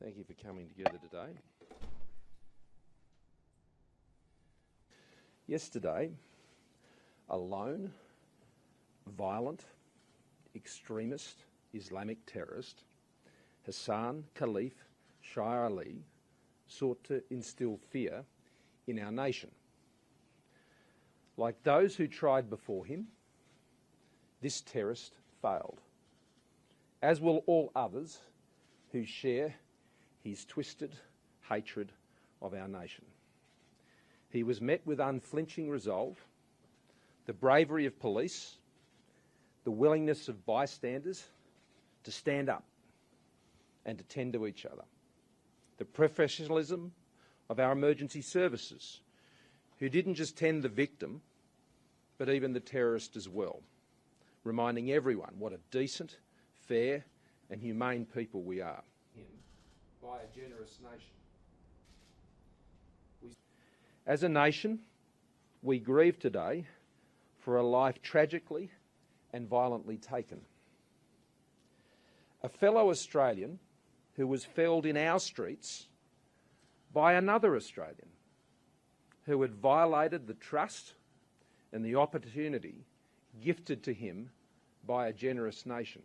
Thank you for coming together today. Yesterday, a lone, violent, extremist Islamic terrorist, Hassan Khalif Shah Ali, sought to instill fear in our nation. Like those who tried before him, this terrorist failed, as will all others who share his twisted hatred of our nation. He was met with unflinching resolve, the bravery of police, the willingness of bystanders to stand up and to tend to each other, the professionalism of our emergency services, who didn't just tend the victim, but even the terrorist as well, reminding everyone what a decent, fair and humane people we are. By a generous nation. As a nation, we grieve today for a life tragically and violently taken. A fellow Australian who was felled in our streets by another Australian who had violated the trust and the opportunity gifted to him by a generous nation.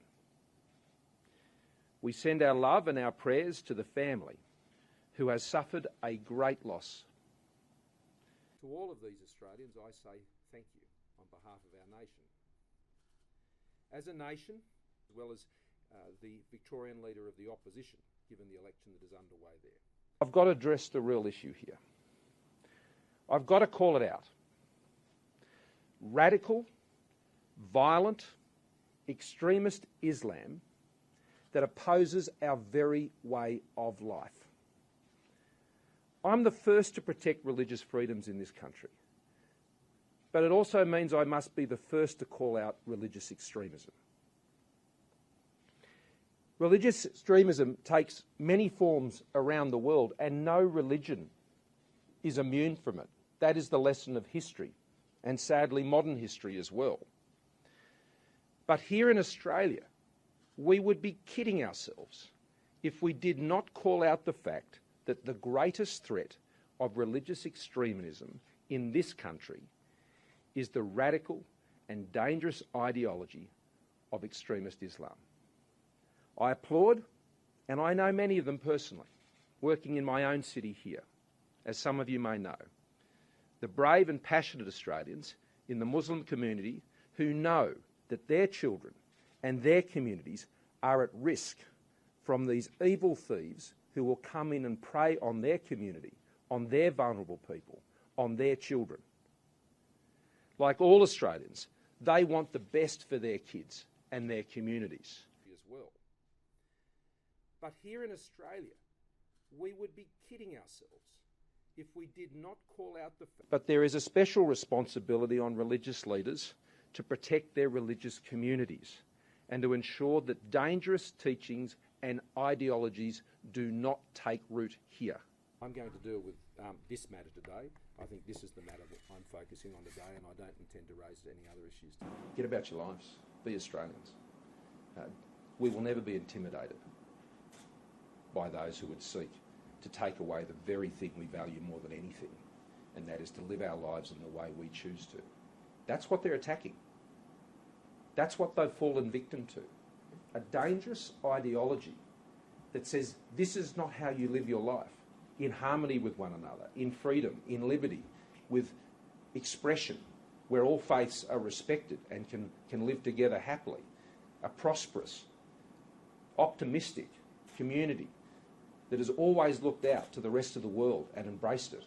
We send our love and our prayers to the family who has suffered a great loss. To all of these Australians, I say thank you on behalf of our nation. As a nation, as well as the Victorian leader of the opposition, given the election that is underway there, I've got to address the real issue here. I've got to call it out. Radical, violent, extremist Islam that opposes our very way of life. I'm the first to protect religious freedoms in this country, but it also means I must be the first to call out religious extremism. Religious extremism takes many forms around the world, and no religion is immune from it. That is the lesson of history, and sadly modern history as well. But here in Australia, we would be kidding ourselves if we did not call out the fact that the greatest threat of religious extremism in this country is the radical and dangerous ideology of extremist Islam. I applaud, and I know many of them personally, working in my own city here, as some of you may know, the brave and passionate Australians in the Muslim community who know that their children and their communities are at risk from these evil thieves who will come in and prey on their community, on their vulnerable people, on their children. Like all Australians, they want the best for their kids and their communities as well. But here in Australia, we would be kidding ourselves if we did not call out the fact. But there is a special responsibility on religious leaders to protect their religious communities and to ensure that dangerous teachings and ideologies do not take root here. I'm going to deal with this matter today. I think this is the matter that I'm focusing on today, and I don't intend to raise any other issues. Get about your lives. Be Australians. We will never be intimidated by those who would seek to take away the very thing we value more than anything, and that is to live our lives in the way we choose to. That's what they're attacking. That's what they've fallen victim to. A dangerous ideology that says this is not how you live your life, in harmony with one another, in freedom, in liberty, with expression, where all faiths are respected and can live together happily. A prosperous, optimistic community that has always looked out to the rest of the world and embraced it.